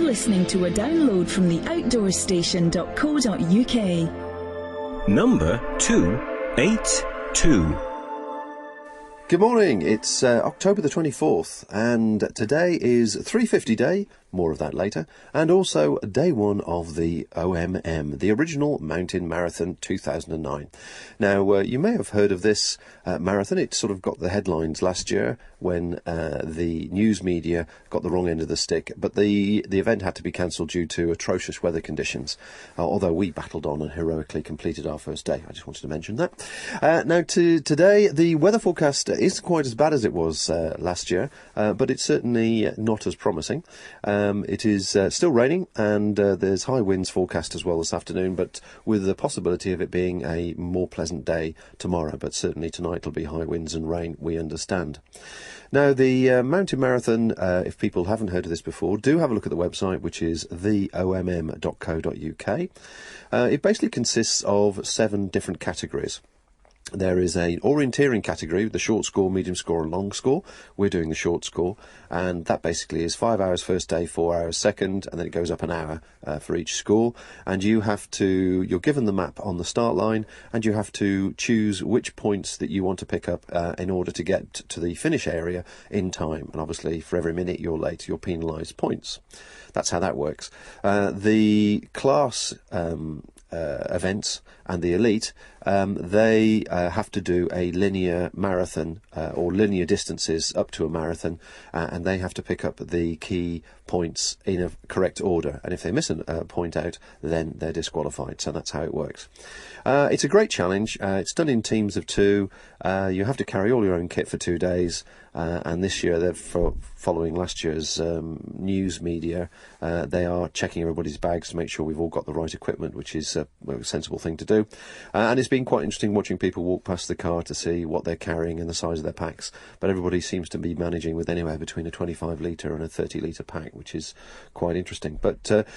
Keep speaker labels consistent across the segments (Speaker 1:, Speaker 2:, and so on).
Speaker 1: listening to a download from the outdoorstation.co.uk.
Speaker 2: Number 282.
Speaker 3: Good morning, it's October the 24th, and today is 350 Day, more of that later, and also day one of the OMM, the original Mountain Marathon 2009. Now, you may have heard of this marathon. It sort of got the headlines last year when the news media got the wrong end of the stick, but the event had to be cancelled due to atrocious weather conditions, although we battled on and heroically completed our first day. I just wanted to mention that. Now, today, the weather forecast isn't quite as bad as it was last year, but it's certainly not as promising. It is still raining, and there's high winds forecast as well this afternoon, but with the possibility of it being a more pleasant day tomorrow. But certainly tonight will be high winds and rain, we understand. Now, the Mountain Marathon, if people haven't heard of this before, do have a look at the website, which is theomm.co.uk. It basically consists of 7 different categories. There is an orienteering category, the short score, medium score and long score. We're doing the short score, and that basically is 5 hours first day, 4 hours second, and then it goes up an hour for each score. And you're given the map on the start line, and you have to choose which points that you want to pick up in order to get to the finish area in time. And obviously, for every minute you're late, you're penalised points. That's how that works. The class events and the elite, they have to do a linear marathon or linear distances up to a marathon, and they have to pick up the key points in a correct order, and if they miss a point out, then they're disqualified. So that's how it works. It's a great challenge. It's done in teams of 2. You have to carry all your own kit for 2 days, and this year, they're following last year's news media, they are checking everybody's bags to make sure we've all got the right equipment, which is a sensible thing to do. And it's been quite interesting watching people walk past the car to see what they're carrying and the size of their packs. But everybody seems to be managing with anywhere between a 25 litre and a 30 litre pack, which is quite interesting. But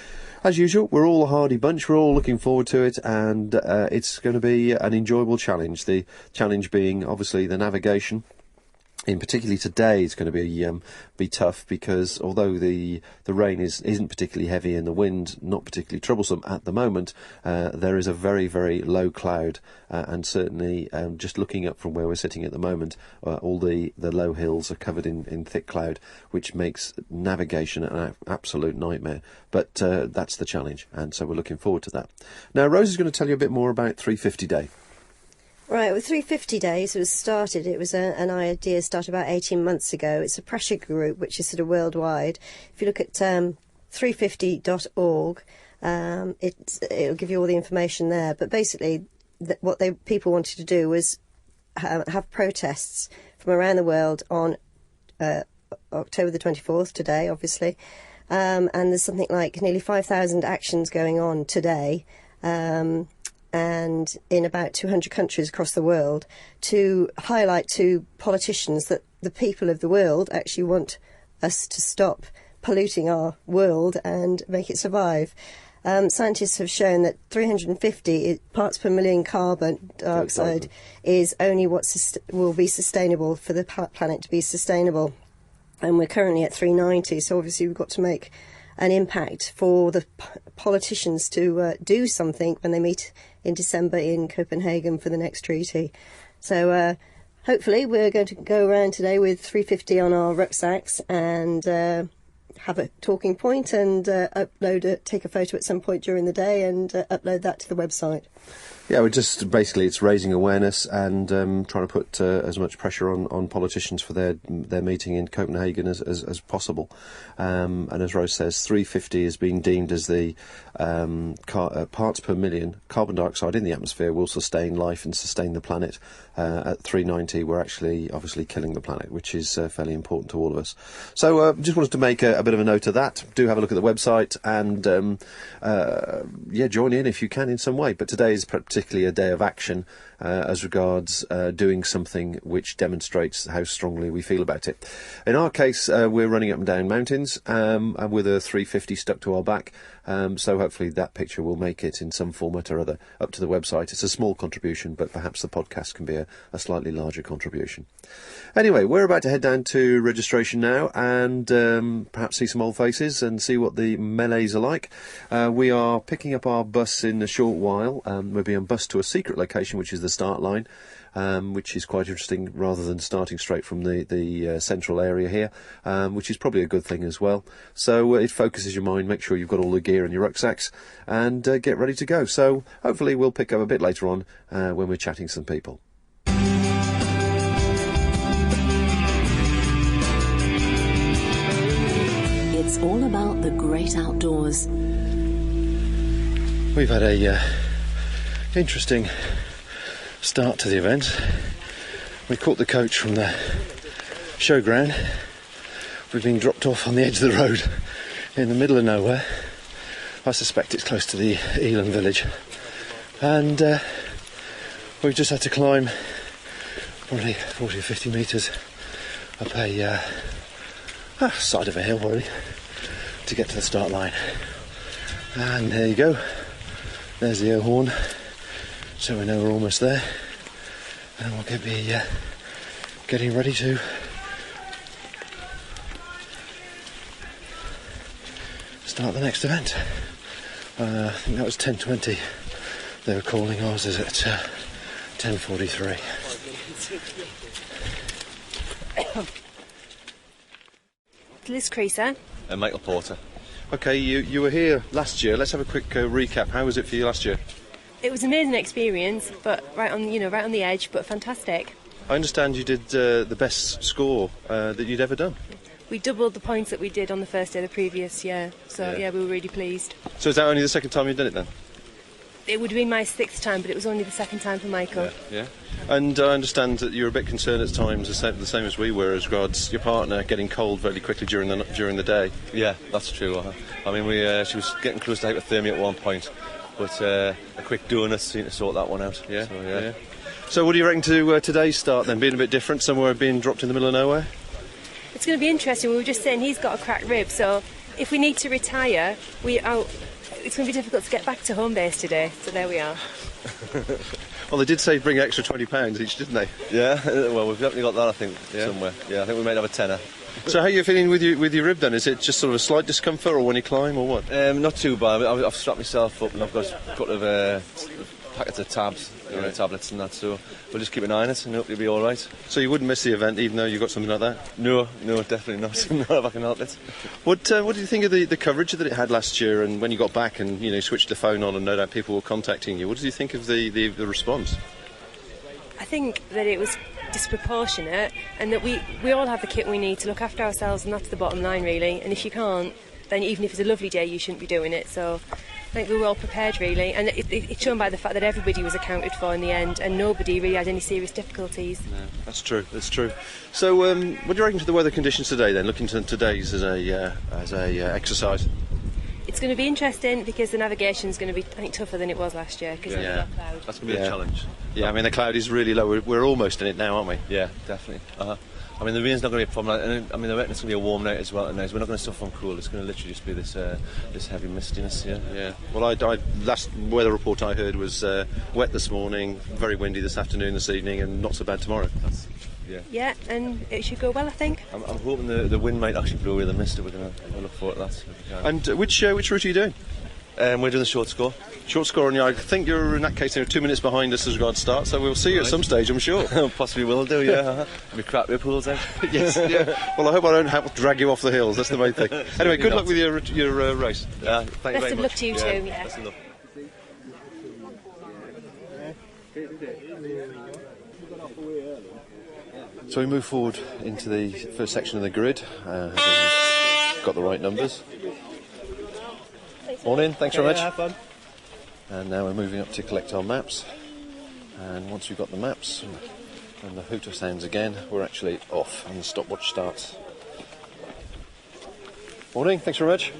Speaker 3: as usual, we're all a hardy bunch. We're all looking forward to it, and it's going to be an enjoyable challenge. The challenge being obviously the navigation. In particularly today, it's going to be tough, because although the rain isn't particularly heavy and the wind not particularly troublesome at the moment, there is a very, very low cloud, and certainly just looking up from where we're sitting at the moment, all the low hills are covered in thick cloud, which makes navigation an absolute nightmare. But that's the challenge, and so we're looking forward to that. Now, Rose is going to tell you a bit more about 350 Day.
Speaker 4: Right, with 350 Days, it was an idea started about 18 months ago. It's a pressure group which is sort of worldwide. If you look at 350.org, it'll give you all the information there. But basically, what people wanted to do was have protests from around the world on October the 24th, today, obviously. And there's something like nearly 5,000 actions going on today. And in about 200 countries across the world, to highlight to politicians that the people of the world actually want us to stop polluting our world and make it survive. Scientists have shown that 350 parts per million carbon dioxide is only what will be sustainable for the planet to be sustainable. And we're currently at 390, so obviously we've got to make an impact for the politicians to do something when they meet in December in Copenhagen for the next treaty. So hopefully we're going to go around today with 350 on our rucksacks and have a talking point and take a photo at some point during the day and upload that to the website.
Speaker 3: Yeah, we're just basically it's raising awareness and trying to put as much pressure on politicians for their meeting in Copenhagen as possible. And as Rose says, 350 is being deemed as the parts per million carbon dioxide in the atmosphere will sustain life and sustain the planet. At 390, we're actually obviously killing the planet, which is fairly important to all of us. So just wanted to make a bit of a note of that. Do have a look at the website and join in if you can in some way. But today is particularly particularly a day of action as regards doing something which demonstrates how strongly we feel about it. In our case, we're running up and down mountains and with a 350 stuck to our back, so hopefully that picture will make it in some format or other up to the website. It's a small contribution, but perhaps the podcast can be a slightly larger contribution. Anyway, we're about to head down to registration now and perhaps see some old faces and see what the melees are like. We are picking up our bus in a short while. We'll be on bus to a secret location, which is the start line, which is quite interesting, rather than starting straight from the central area here, which is probably a good thing as well. So it focuses your mind, make sure you've got all the gear in your rucksacks, and get ready to go. So hopefully we'll pick up a bit later on when we're chatting to some people.
Speaker 1: It's all about the great outdoors.
Speaker 3: We've had a interesting start to the event. We caught the coach from the showground. We've been dropped off on the edge of the road in the middle of nowhere. I suspect it's close to the Elan village. And we've just had to climb probably 40 or 50 metres up a side of a hill, really, to get to the start line. And there you go. There's the air horn, so we know we're almost there, and we'll be getting ready to start the next event. I think that was 10:20 they were calling. Ours is at 10:43.
Speaker 2: Liz Creaser.
Speaker 5: And Michael Porter.
Speaker 3: Okay, you were here last year. Let's have a quick recap. How was it for you last year?
Speaker 2: It was an amazing experience, but right on the edge, but fantastic.
Speaker 3: I understand you did the best score that you'd ever done.
Speaker 2: We doubled the points that we did on the first day of the previous year, so yeah, we were really pleased.
Speaker 3: So is that only the second time you've done it then?
Speaker 2: It would have been my 6th time, but it was only the 2nd time for Michael.
Speaker 3: Yeah. And I understand that you were a bit concerned at times, the same as we were, as regards your partner getting cold very quickly during the day.
Speaker 5: Yeah, that's true. I mean, she was getting close to hypothermia at one point, but a quick donut seemed to sort that one out.
Speaker 3: Yeah.
Speaker 5: So, yeah.
Speaker 3: So what do you reckon to today's start then? Being a bit different, somewhere being dropped in the middle of nowhere?
Speaker 2: It's going to be interesting. We were just saying he's got a cracked rib, so if we need to retire, it's going to be difficult to get back to home base today. So there we are.
Speaker 3: Well, they did say bring extra £20 each, didn't they?
Speaker 5: Yeah. Well, we've definitely got that, I think, somewhere. Yeah, I think we might have a tenner.
Speaker 3: So how are you feeling with your rib then? Is it just sort of a slight discomfort, or when you climb, or what?
Speaker 5: Not too bad. I've strapped myself up and I've got a couple of packets of tabs, tablets and that, so we'll just keep an eye on it and hope you'll be all right.
Speaker 3: So you wouldn't miss the event even though you got something like that?
Speaker 5: No, definitely not. Not if I can help it.
Speaker 3: What do you think of the coverage that it had last year, and when you got back and switched the phone on and no doubt people were contacting you? What did you think of the response?
Speaker 2: I think that it was disproportionate, and that we all have the kit we need to look after ourselves, and that's the bottom line really. And if you can't, then even if it's a lovely day, you shouldn't be doing it. So I think we were all prepared really, and it's shown by the fact that everybody was accounted for in the end, and nobody really had any serious difficulties.
Speaker 3: No, that's true. So what do you reckon to the weather conditions today then, looking to today's as a exercise?
Speaker 2: It's going to be interesting because the navigation is going to be, I think, tougher than it was last year because of the cloud.
Speaker 5: That's going to be a challenge.
Speaker 3: Yeah, I mean the cloud is really low. We're almost in it now, aren't we?
Speaker 5: Yeah, definitely. I mean, the rain's not going to be a problem. I mean, I reckon it's going to be a warm night as well tonight. We're not going to suffer from cool. It's going to literally just be this heavy mistiness. Yeah. Well,
Speaker 3: last weather report I heard was wet this morning, very windy this afternoon, this evening, and not so bad tomorrow.
Speaker 2: Yeah, and it should go well, I think.
Speaker 5: I'm hoping the wind might actually blow away the mist. We're going to look forward to that.
Speaker 3: And which route are you doing?
Speaker 5: We're doing the short score.
Speaker 3: Short score, and I think you're in that case 2 minutes behind us as regards start, so we'll see you at some stage, I'm sure.
Speaker 5: Possibly will do, yeah. We crap rib pools out.
Speaker 3: Yes, yeah. Well, I hope I don't have to drag you off the hills. That's the main thing. Anyway, good luck with your race.
Speaker 5: Thank you very much.
Speaker 2: Best of luck to you too. Yeah.
Speaker 5: Best of luck.
Speaker 3: So we move forward into the first section of the grid, having got the right numbers. Morning, thanks very much.
Speaker 6: Have fun.
Speaker 3: And now we're moving up to collect our maps. And once we've got the maps and the hooter sounds again, we're actually off and the stopwatch starts. Morning, thanks very much.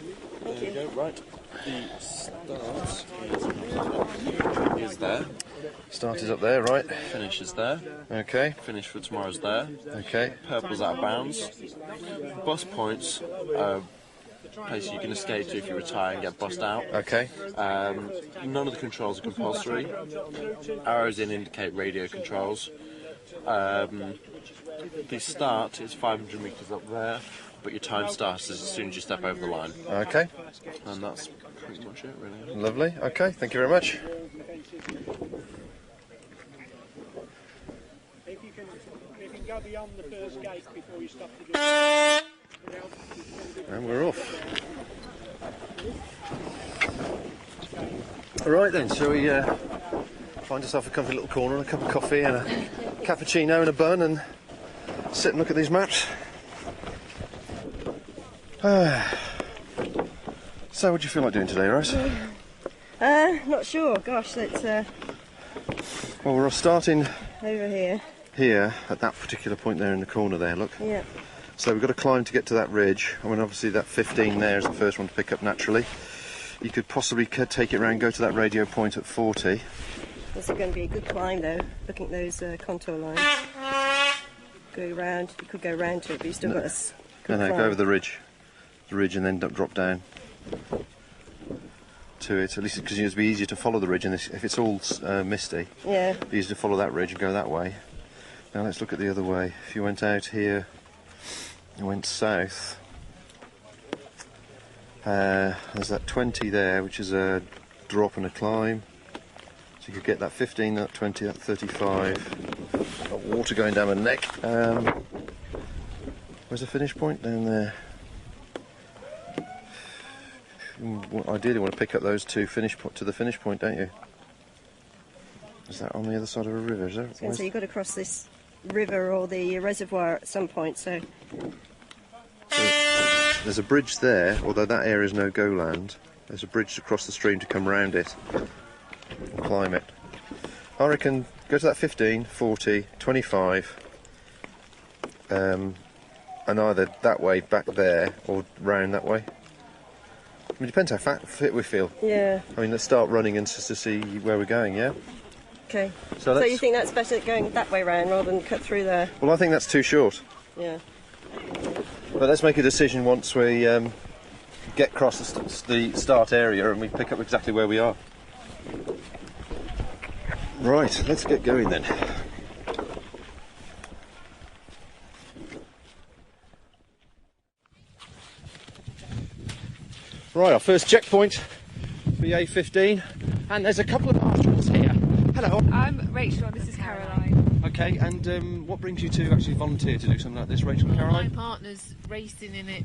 Speaker 6: There we go, right. The start is there.
Speaker 3: Start is up there, right?
Speaker 5: Finish is there.
Speaker 3: Okay.
Speaker 5: Finish for tomorrow's there.
Speaker 3: Okay.
Speaker 5: Purple's out of bounds. Bus points are places you can escape to if you retire and get bussed out.
Speaker 3: Okay.
Speaker 5: None of the controls are compulsory. Arrows in indicate radio controls. The start is 500 metres up there, but your time starts as soon as you step over the line.
Speaker 3: Okay.
Speaker 5: And that's pretty much it, really.
Speaker 3: Lovely. Okay. Thank you very much.
Speaker 6: If you can go beyond the first gate before you stop to do.
Speaker 3: And we're off. Right then, shall we find ourselves a comfy little corner and a cup of coffee and a cappuccino and a bun and sit and look at these maps? So, what do you feel like doing today, Rose?
Speaker 4: Not sure. Gosh, let's
Speaker 3: Well, we're starting
Speaker 4: over here.
Speaker 3: here at that particular point there in the corner there, look.
Speaker 4: Yeah.
Speaker 3: So we've got to climb to get to that ridge. I mean, obviously that 15 there is the first one to pick up naturally. You could possibly take it around, go to that radio point at 40.
Speaker 4: This is going to be a good climb, though. Looking at those contour lines. Go round. You could go round to it, but you still got a good
Speaker 3: No,
Speaker 4: climb.
Speaker 3: go over the ridge, and then drop down to it. At least because it'd be easier to follow the ridge, and if it's all misty,
Speaker 4: Yeah.
Speaker 3: it'd be easier to follow that ridge and go that way. Now let's look at the other way. If you went out here and went south, there's that 20 there, which is a drop and a climb. So you could get that 15, that 20, that 35. Got water going down my neck. Where's the finish point? Down there. Ideally, want to pick up those two to the finish point, don't you? Is that on the other side of a river? Is that?
Speaker 4: So you've got to cross this river or the reservoir at some point. So
Speaker 3: There's a bridge there, although that area is no-go land. There's a bridge across the stream to come round it and climb it. I reckon go to that 15, 40, 25, and either that way back there or round that way. I mean, it depends how fit we feel.
Speaker 4: yeah.
Speaker 3: I mean, let's start running and just to see where we're going, yeah?
Speaker 4: Okay.
Speaker 3: So
Speaker 4: So
Speaker 3: let's-
Speaker 4: you think that's better going that way round rather than cut through there?
Speaker 3: Well, I think that's too short.
Speaker 4: Yeah.
Speaker 3: But let's make a decision once we get across the start area and we pick up exactly where we are. Right, let's get going then. Right, our first checkpoint, BA15, and there's a couple of marshals here. Hello.
Speaker 7: I'm Rachel and this is Caroline.
Speaker 3: Okay, and what brings you to actually volunteer to do something like this, Rachel and Caroline?
Speaker 7: My partner's racing in it,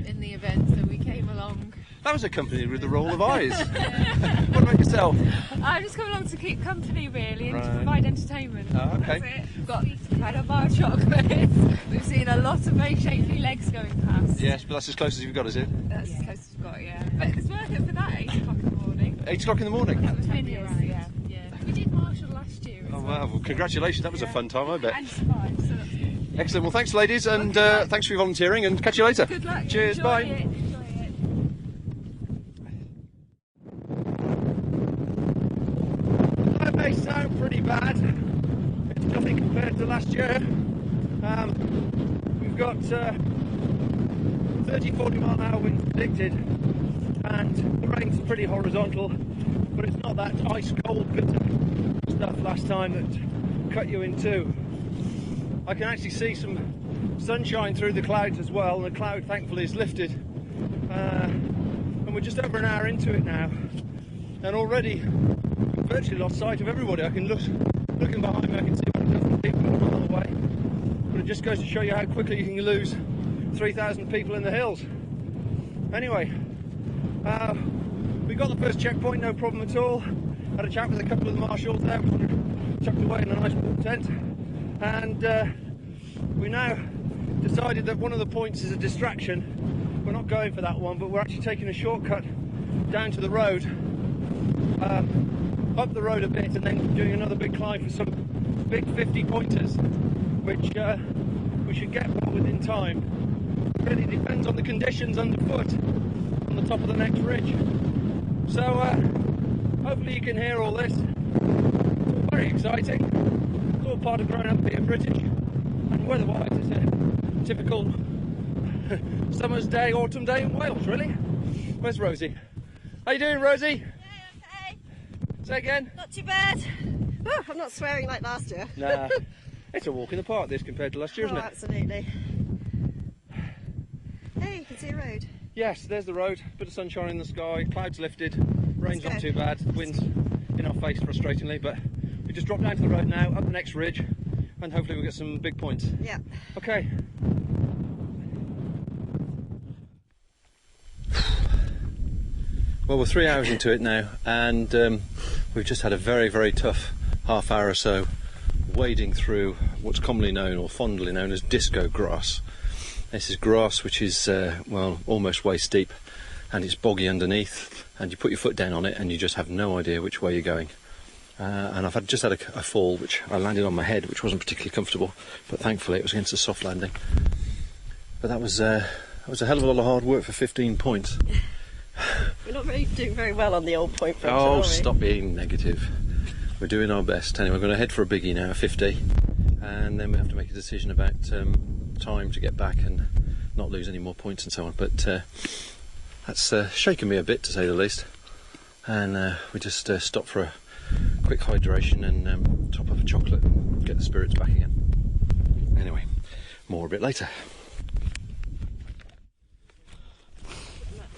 Speaker 7: in the event, so we came along.
Speaker 3: That was accompanied with the roll of eyes. What about yourself?
Speaker 7: I'm just coming along to keep company really and to
Speaker 3: Right.
Speaker 7: provide entertainment.
Speaker 3: Oh, okay.
Speaker 7: That's it. We've had a bar of chocolate. We've seen a lot of very shapely legs going past.
Speaker 3: Yes, but that's as close as you've got, is it?
Speaker 7: That's as close as we've got, yeah. But it's worth it for that 8 o'clock in the morning.
Speaker 3: 8 o'clock in the morning?
Speaker 7: That was fabulous, yeah. We did Marshall last year as
Speaker 3: Oh,
Speaker 7: well.
Speaker 3: wow. Well, congratulations. That was a fun time, I bet.
Speaker 7: And survived, so that's good.
Speaker 3: Excellent. Well, thanks, ladies, and thanks for your volunteering, and catch you later.
Speaker 7: Good luck.
Speaker 3: Cheers.
Speaker 7: Enjoy
Speaker 3: Bye.
Speaker 7: it. Enjoy it.
Speaker 6: That may sound pretty bad. It's nothing compared to last year. We've got 30, 40 mile an hour winds predicted, and the rain's pretty horizontal, but it's not that ice cold bitter stuff last time that cut you in two. I can actually see some sunshine through the clouds as well, and the cloud thankfully is lifted. And we're just over an hour into it now, and already we've virtually lost sight of everybody. I can looking behind me, I can see about a dozen people a mile away. But it just goes to show you how quickly you can lose 3,000 people in the hills. Anyway, we got the first checkpoint, no problem at all. Had a chat with a couple of the marshals there, which were tucked away in a nice warm tent. And we now decided that one of the points is a distraction. We're not going for that one, but we're actually taking a shortcut down to the road, up the road a bit, and then doing another big climb for some big 50 pointers, which we should get well within time. It really depends on the conditions underfoot on the top of the next ridge. So hopefully you can hear all this. very exciting. It's all part of growing up being British. And weather-wise, it's a typical summer's day, autumn day in Wales, really. Where's Rosie? How you doing, Rosie?
Speaker 4: Yeah, okay.
Speaker 6: Say again?
Speaker 4: Not too bad. Oh, I'm not swearing like last year.
Speaker 6: Nah. It's a walk in the park, this, compared to last year, isn't it?
Speaker 4: Absolutely. Hey, you can see a road.
Speaker 6: Yes, there's the road. Bit of sunshine in the sky, clouds lifted, rain's not too bad, wind's in our face frustratingly, but we just drop down to the road now, up the next ridge, and hopefully we'll get some big points.
Speaker 4: Yeah.
Speaker 6: Okay. Well, we're 3 hours into it now, and we've just had a very, very tough half hour or so wading through what's commonly known, or fondly known, as disco grass. This is grass which is, well, almost waist deep, and it's boggy underneath, and you put your foot down on it and you just have no idea which way you're going. And I've just had a fall which I landed on my head, which wasn't particularly comfortable, but thankfully it was against a soft landing. But that was a hell of a lot of hard work for 15 points.
Speaker 4: We're not really doing very well on the old point front,
Speaker 6: Oh,
Speaker 4: are we?
Speaker 6: stop being negative. We're doing our best. Anyway, we're going to head for a biggie now, 50, and then we have to make a decision about time to get back and not lose any more points and so on. But that's shaken me a bit, to say the least. And we just stop for a quick hydration and top up a chocolate and get the spirits back again. Anyway, more a bit later.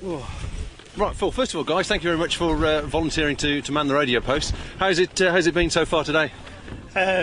Speaker 6: Whoa. Right, well, first of all, guys, thank you very much for volunteering to man the radio post. How's it been so far today?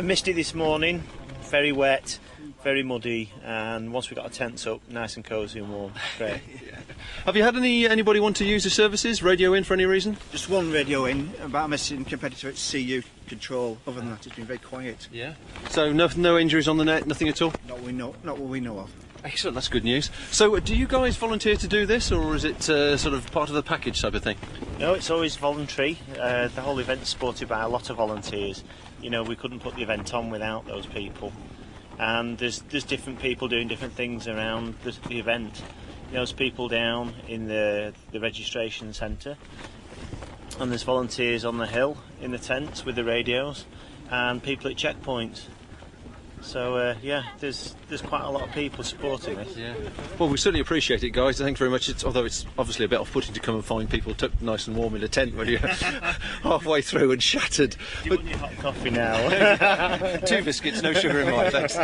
Speaker 8: Misty this morning, very wet, very muddy, and once we got our tents up, nice and cosy and warm. Great.
Speaker 6: Yeah. Have you had anybody want to use the services, radio in for any reason?
Speaker 9: Just one radio in, about a missing competitor at CU control. Other than that, it's been very quiet.
Speaker 6: Yeah. So no injuries on the net, nothing at all?
Speaker 9: Not what we know of.
Speaker 6: Excellent, that's good news. So do you guys volunteer to do this, or is it sort of part of the package type of thing?
Speaker 8: No, it's always voluntary. The whole event's supported by a lot of volunteers. You know, we couldn't put the event on without those people. And there's different people doing different things around the event. You know, there's people down in the registration centre, and there's volunteers on the hill in the tents with the radios, and people at checkpoints. So yeah, there's quite a lot of people supporting this.
Speaker 6: Yeah. Well, we certainly appreciate it, guys. Thank you very much. Although it's obviously a bit off-putting to come and find people tucked nice and warm in a tent when you're halfway through and shattered.
Speaker 8: Do you want your hot coffee now?
Speaker 6: 2 biscuits, no sugar in mine, thanks.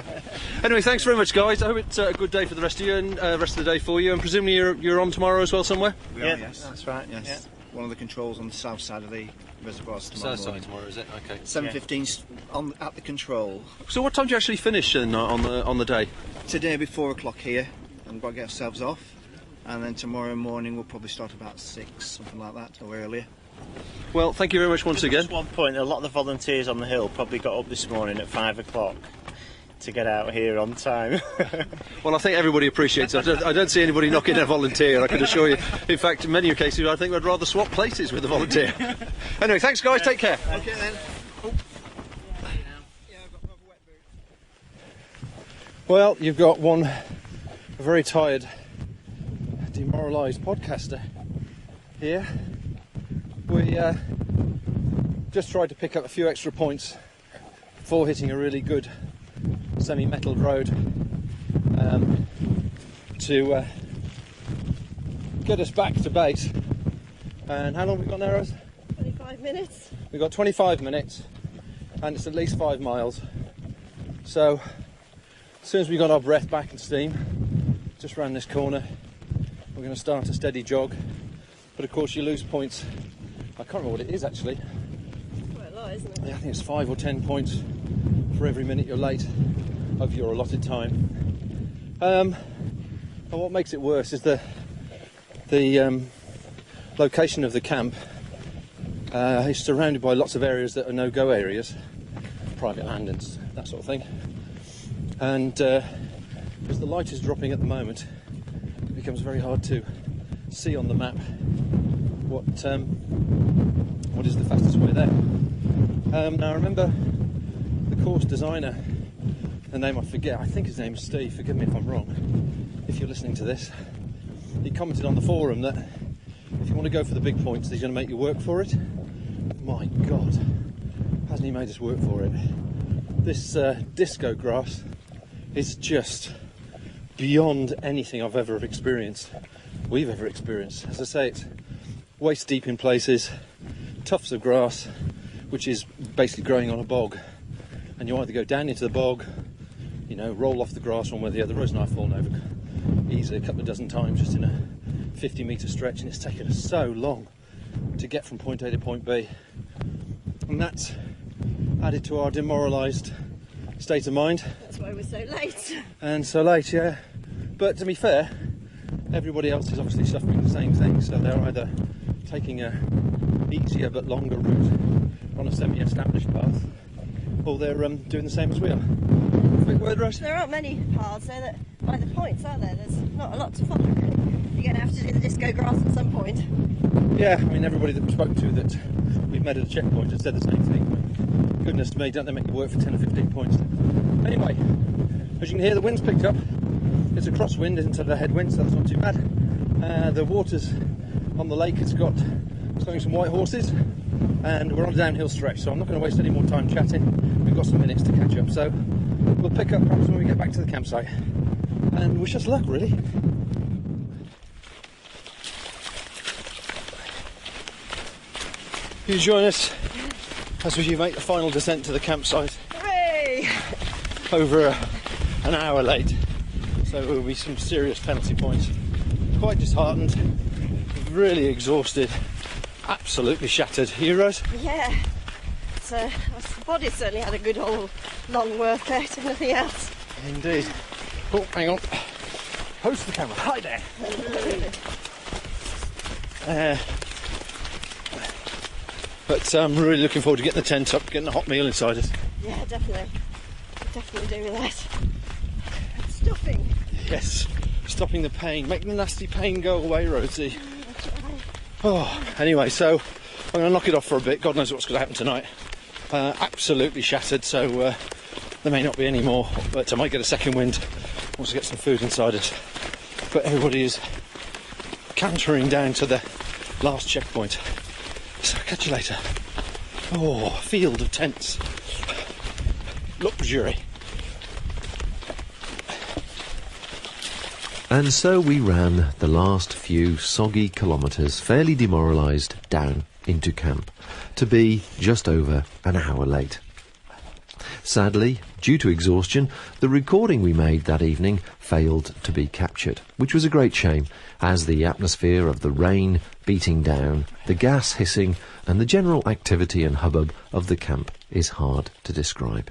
Speaker 6: Anyway, thanks very much, guys. I hope it's a good day for the rest of you and rest of the day for you. And presumably you're on tomorrow as well somewhere.
Speaker 9: We
Speaker 8: Yeah,
Speaker 9: are, yes.
Speaker 8: that's right.
Speaker 9: Yes.
Speaker 8: Yeah.
Speaker 9: One of the controls on the south side of the reservoirs tomorrow.
Speaker 6: South side tomorrow, is it? Okay.
Speaker 9: 7:15 at the control.
Speaker 6: So what time do you actually finish on the day?
Speaker 9: Today be 4 o'clock here, and we've got to get ourselves off. And then tomorrow morning we'll probably start about 6, something like that, or earlier.
Speaker 6: Well, thank you very much once again.
Speaker 8: Just one point, a lot of the volunteers on the hill probably got up this morning at 5 o'clock to get out here on time.
Speaker 6: Well, I think everybody appreciates it. I don't see anybody knocking a volunteer, I can assure you. In fact, in many cases, I think I'd rather swap places with a volunteer. Anyway, thanks, guys. Take care.
Speaker 9: Okay then.
Speaker 6: Well, you've got a very tired, demoralised podcaster here. We just tried to pick up a few extra points before hitting a really good semi-metalled road to get us back to base. And how long have we got now, Rose?
Speaker 4: 25 minutes.
Speaker 6: We've got 25 minutes and it's at least 5 miles. So as soon as we got our breath back and steam, just round this corner, we're going to start a steady jog. But of course you lose points. I can't remember what it is actually.
Speaker 4: It's quite a lot, isn't it?
Speaker 6: I think it's 5 or 10 points for every minute you're late of your allotted time. And what makes it worse is the location of the camp is surrounded by lots of areas that are no-go areas, private land and that sort of thing. And as the light is dropping at the moment, it becomes very hard to see on the map what is the fastest way there. Now I remember the course designer, the name I forget, I think his name is Steve, forgive me if I'm wrong, if you're listening to this. He commented on the forum that if you want to go for the big points, he's going to make you work for it. My God, hasn't he made us work for it? This disco grass is just beyond anything I've ever experienced, we've ever experienced. As I say, it's waist deep in places, tufts of grass, which is basically growing on a bog. And you either go down into the bog, you know, roll off the grass one way or the other. Rose and I have fallen over easily a couple of dozen times just in a 50-metre stretch, and it's taken us so long to get from point A to point B. And that's added to our demoralised state of mind.
Speaker 4: That's why we're so late.
Speaker 6: And so late, yeah. But to be fair, everybody else is obviously suffering the same thing, so they're either taking a easier but longer route on a semi-established path, or they're doing the same as we are. Quick word, Rose?
Speaker 4: There aren't many paths there that by the points, are there? There's not a lot to follow, really. You're going to have to do the disco grass at some point.
Speaker 6: Yeah, I mean, everybody that we spoke to that we've met at a checkpoint has said the same thing. But goodness me, don't they make you work for 10 or 15 points? Anyway, as you can hear, the wind's picked up. It's a crosswind instead of a headwind, so that's not too bad. The water's on the lake, it's got some white horses, and we're on a downhill stretch, so I'm not going to waste any more time chatting. We've got some minutes to catch up, so we'll pick up perhaps when we get back to the campsite. And wish us luck, really. You join us as we make the final descent to the campsite.
Speaker 4: Hooray!
Speaker 6: Over an hour late, so there will be some serious penalty points. Quite disheartened, really exhausted, absolutely shattered. You, Rose?
Speaker 4: Yeah. The body certainly had a good old long workout, if nothing else.
Speaker 6: Indeed. Oh, hang on. Post the camera. Hi there. But I'm really looking forward to getting the tent up, getting a hot meal inside us.
Speaker 4: Yeah, definitely. Definitely doing that. Stuffing.
Speaker 6: Yes, stopping the pain, making the nasty pain go away, Rosie.
Speaker 4: That's right.
Speaker 6: Oh, anyway, so I'm going to knock it off for a bit. God knows what's going to happen tonight. Absolutely shattered, so there may not be any more, but I might get a second wind once I get some food inside us. But everybody is cantering down to the last checkpoint. So I'll catch you later. Oh, field of tents. Luxury.
Speaker 3: And so we ran the last few soggy kilometres, fairly demoralised, down into camp, to be just over an hour late. Sadly, due to exhaustion, the recording we made that evening failed to be captured, which was a great shame, as the atmosphere of the rain beating down, the gas hissing, and the general activity and hubbub of the camp is hard to describe.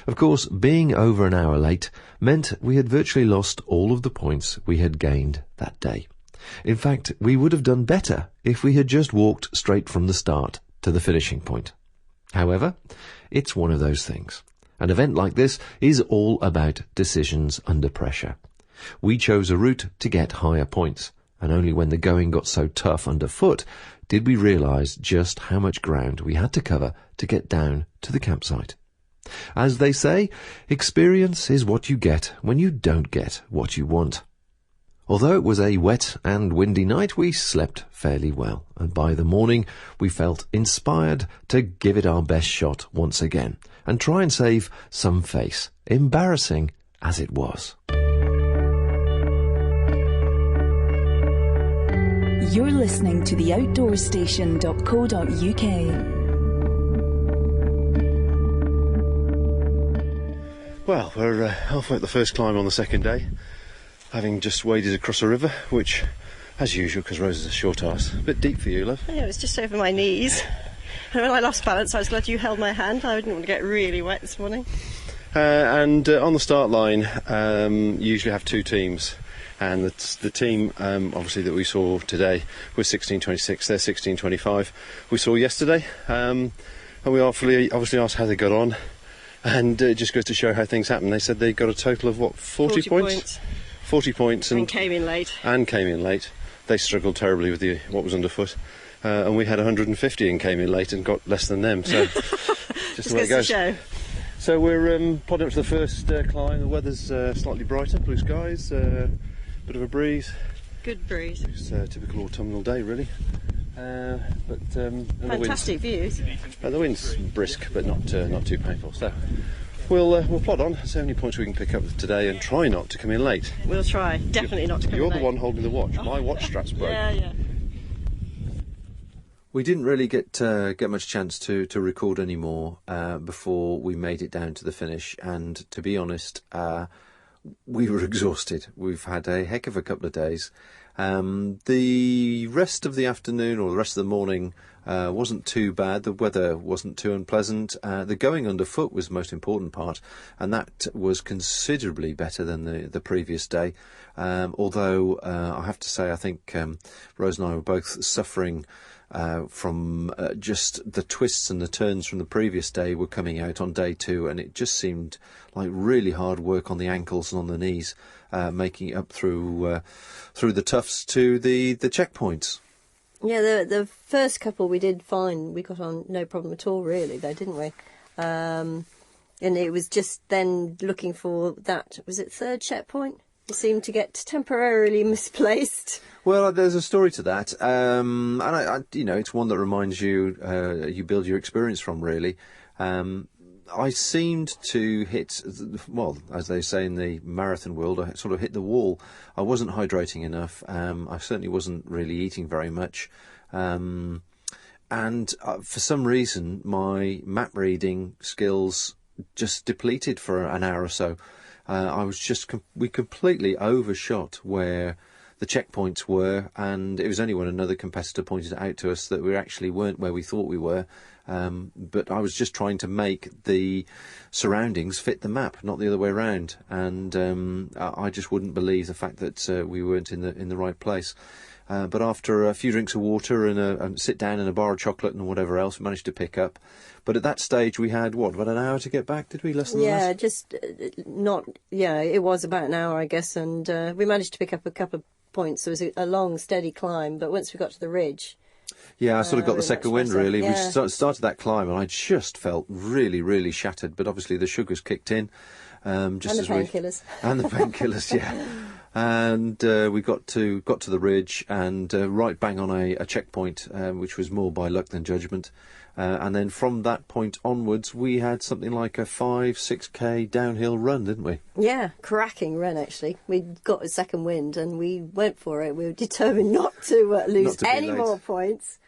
Speaker 3: Of course, being over an hour late meant we had virtually lost all of the points we had gained that day. In fact, we would have done better if we had just walked straight from the start to the finishing point. However, it's one of those things. An event like this is all about decisions under pressure. We chose a route to get higher points, and only when the going got so tough underfoot did we realise just how much ground we had to cover to get down to the campsite. As they say, experience is what you get when you don't get what you want. Although it was a wet and windy night, we slept fairly well, and by the morning we felt inspired to give it our best shot once again, and try and save some face, embarrassing as it was.
Speaker 1: You're listening to the outdoorstation.co.uk.
Speaker 6: Well, we're halfway up the first climb on the second day, having just waded across a river, which, as usual, because Rose is a short arse, a bit deep for you, love.
Speaker 4: Yeah, it was just over my knees. And when I lost balance, I was glad you held my hand. I didn't want to get really wet this morning.
Speaker 6: And on the start line, you usually have two teams. And the team, obviously, that we saw today was 1626, they're 1625. We saw yesterday, and we obviously asked how they got on. And it just goes to show how things happen. They said they got a total of, 40 points? 40 points. And
Speaker 4: came in late.
Speaker 6: They struggled terribly with what was underfoot. And we had 150 and came in late and got less than them. So just the way it goes. So we're plodding up to the first climb. The weather's slightly brighter, blue skies, bit of a breeze.
Speaker 4: Good breeze.
Speaker 6: It's a typical autumnal day, really.
Speaker 4: Fantastic views.
Speaker 3: The wind's brisk, but not too painful. So we'll plod on. There's only points we can pick up today, and try not to come in late.
Speaker 4: We'll try. Definitely not to come in
Speaker 3: You're
Speaker 4: late.
Speaker 3: the one holding the watch. My watch strap's broke.
Speaker 4: Yeah.
Speaker 3: We didn't really get much chance to record any more before we made it down to the finish, and to be honest, we were exhausted. We've had a heck of a couple of days. The rest of the afternoon or the rest of the morning wasn't too bad. The weather wasn't too unpleasant. The going underfoot was the most important part, and that was considerably better than the previous day. Although I have to say, I think Rose and I were both suffering from just the twists and the turns from the previous day were coming out on day 2, and it just seemed like really hard work on the ankles and on the knees, making it up through the toughs to the checkpoints.
Speaker 4: Yeah, the first couple we did fine. We got on no problem at all, really, though, didn't we? And it was just then looking for that, was it third checkpoint? You seemed to get temporarily misplaced.
Speaker 3: Well, there's a story to that, and I it's one that reminds you, you build your experience from, really. I seemed to hit, well, as they say in the marathon world, I sort of hit the wall. I wasn't hydrating enough. I certainly wasn't really eating very much. And for some reason, my map reading skills just depleted for an hour or so. We completely overshot where the checkpoints were, and it was only when another competitor pointed it out to us that we actually weren't where we thought we were. But I was just trying to make the surroundings fit the map, not the other way around. And I just wouldn't believe the fact that we weren't in the right place. But after a few drinks of water and a sit down and a bar of chocolate and whatever else, we managed to pick up. But at that stage, we had, about an hour to get back, did we? Less than that?
Speaker 4: It was about an hour, I guess. And we managed to pick up a couple of points. There was a long, steady climb. But once we got to the ridge...
Speaker 3: Yeah, I sort of got the second wind, really.
Speaker 4: Yeah.
Speaker 3: We started that climb, and I just felt really, really shattered. But obviously the sugars kicked in. And the
Speaker 4: painkillers.
Speaker 3: And the painkillers, yeah. And we got to the ridge, and right bang on a checkpoint, which was more by luck than judgment. And then from that point onwards, we had something like a 5-6k downhill run, didn't we?
Speaker 4: Yeah, cracking run, actually. We got a second wind, and we went for it. We were determined not to lose any more points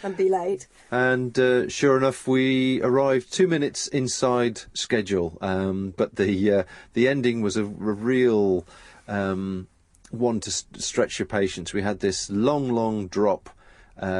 Speaker 4: and be late. And
Speaker 3: sure enough, we arrived 2 minutes inside schedule. But the ending was a real one to stretch your patience. We had this long drop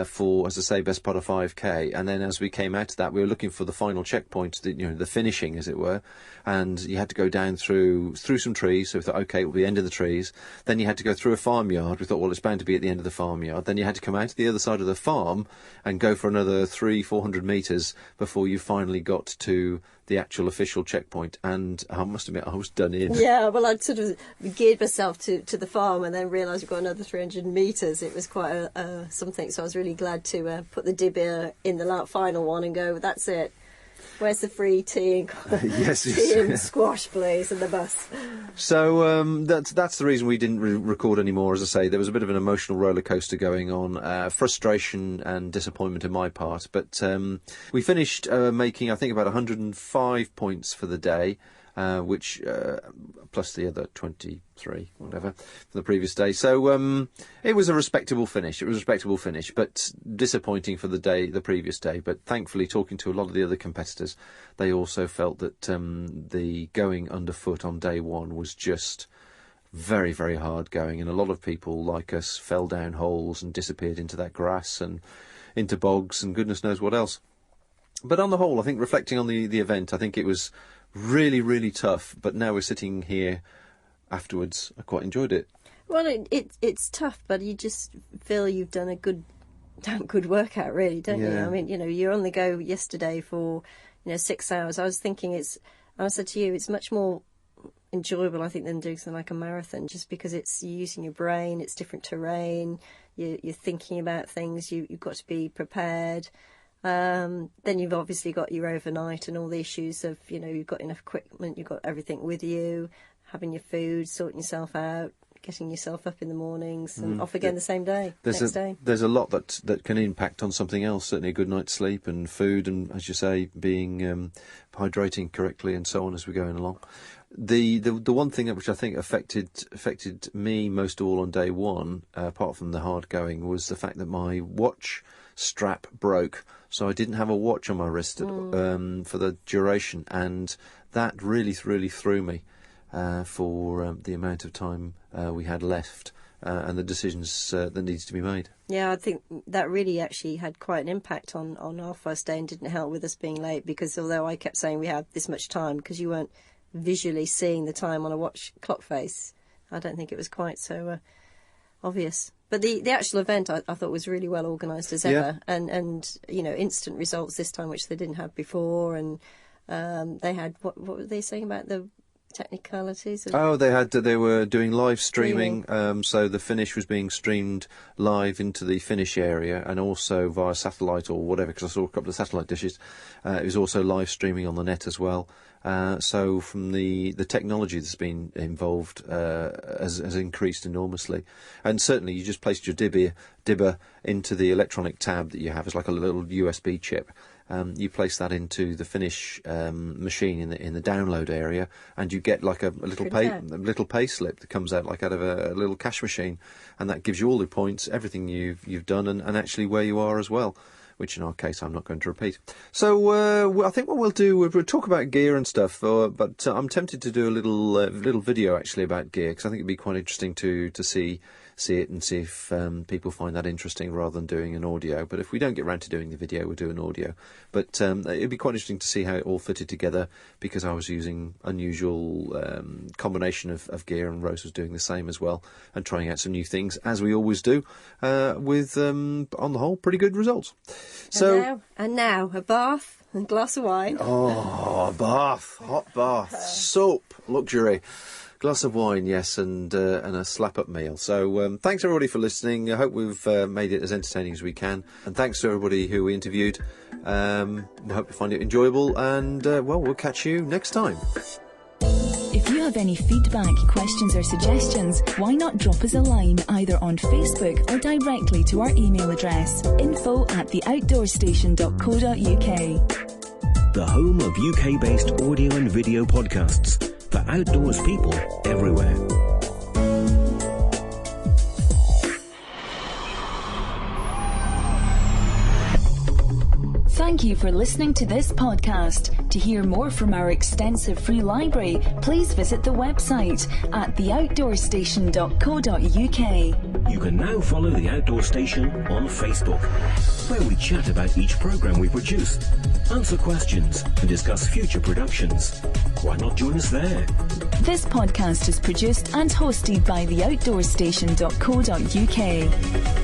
Speaker 3: for, as I say, best part of 5k, and then as we came out of that, we were looking for the final checkpoint, the finishing, as it were, and you had to go down through some trees. So we thought, okay, it will be the end of the trees. Then you had to go through a farmyard. We thought, well, it's bound to be at the end of the farmyard. Then you had to come out to the other side of the farm and go for another 300-400 metres before you finally got to the actual official checkpoint. And I must admit, I was done in.
Speaker 4: Yeah, well, I'd sort of geared myself to the farm and then realised we've got another 300 metres. It was quite something, so I was really glad to put the dib in the final one and go, that's it. Where's the free tea and, tea and squash, please, and the bus?
Speaker 3: So that's the reason we didn't record anymore. As I say, there was a bit of an emotional roller coaster going on, frustration and disappointment on my part. But we finished making, I think, about 105 points for the day, which plus the other 23, whatever, for the previous day. So it was a respectable finish. It was a respectable finish, but disappointing for the previous day. But thankfully, talking to a lot of the other competitors, they also felt that the going underfoot on day one was just very, very hard going, and a lot of people like us fell down holes and disappeared into that grass and into bogs and goodness knows what else. But on the whole, I think, reflecting on the event, I think it was really, really tough, but now we're sitting here afterwards. I quite enjoyed it.
Speaker 4: Well, it's tough, but you just feel you've done a damn good workout, really, don't you? I mean, you're on the go yesterday for 6 hours. I was thinking I said to you, it's much more enjoyable, I think, than doing something like a marathon, just because it's using your brain, it's different terrain, you're thinking about things, you've got to be prepared. Then you've obviously got your overnight and all the issues of, you've got enough equipment, you've got everything with you, having your food, sorting yourself out, getting yourself up in the mornings and off again the same day, next day.
Speaker 3: There's a lot that can impact on something else, certainly a good night's sleep and food and, as you say, being hydrating correctly and so on as we're going along. The one thing which I think affected me most of all on day one, apart from the hard going, was the fact that my watch strap broke. So I didn't have a watch on my wrist for the duration, and that really threw me for the amount of time we had left and the decisions that needed to be made.
Speaker 4: Yeah, I think that really actually had quite an impact on our first day and didn't help with us being late, because although I kept saying we have this much time, because you weren't visually seeing the time on a watch clock face, I don't think it was quite so obvious. But the actual event I thought was really well organised as ever, and instant results this time, which they didn't have before, and they had what were they saying about the technicalities?
Speaker 3: They were doing live streaming, so the finish was being streamed live into the finish area and also via satellite or whatever, because I saw a couple of satellite dishes. It was also live streaming on the net as well. So from the technology that's been involved has increased enormously, and certainly you just placed your dibber into the electronic tab that you have. It's like a little USB chip. You place that into the finish machine in the download area, and you get like a little pay slip that comes out like out of a little cash machine, and that gives you all the points, everything you've done, and actually where you are as well, which in our case I'm not going to repeat. So I think what we'll do, we'll talk about gear and stuff, but I'm tempted to do a little video actually about gear, because I think it'd be quite interesting to see it and see if people find that interesting rather than doing an audio. But if we don't get round to doing the video, we'll do an audio. But it'd be quite interesting to see how it all fitted together, because I was using unusual combination of gear, and Rose was doing the same as well, and trying out some new things, as we always do, with, on the whole, pretty good results.
Speaker 4: And now a bath and a glass of wine.
Speaker 3: Oh, a bath, hot bath, soap, luxury. Glass of wine, yes, and a slap-up meal. So thanks everybody for listening. I hope we've made it as entertaining as we can, and thanks to everybody who we interviewed. We hope you find it enjoyable, and we'll catch you next time.
Speaker 1: If you have any feedback, questions or suggestions, why not drop us a line either on Facebook or directly to our email address, info@theoutdoorstation.co.uk.
Speaker 10: The home of UK-based audio and video podcasts for outdoors people everywhere.
Speaker 1: Thank you for listening to this podcast. To hear more from our extensive free library, please visit the website at theoutdoorstation.co.uk.
Speaker 10: You can now follow The Outdoor Station on Facebook, where we chat about each programme we produce, answer questions and discuss future productions. Why not join us there?
Speaker 1: This podcast is produced and hosted by theoutdoorstation.co.uk.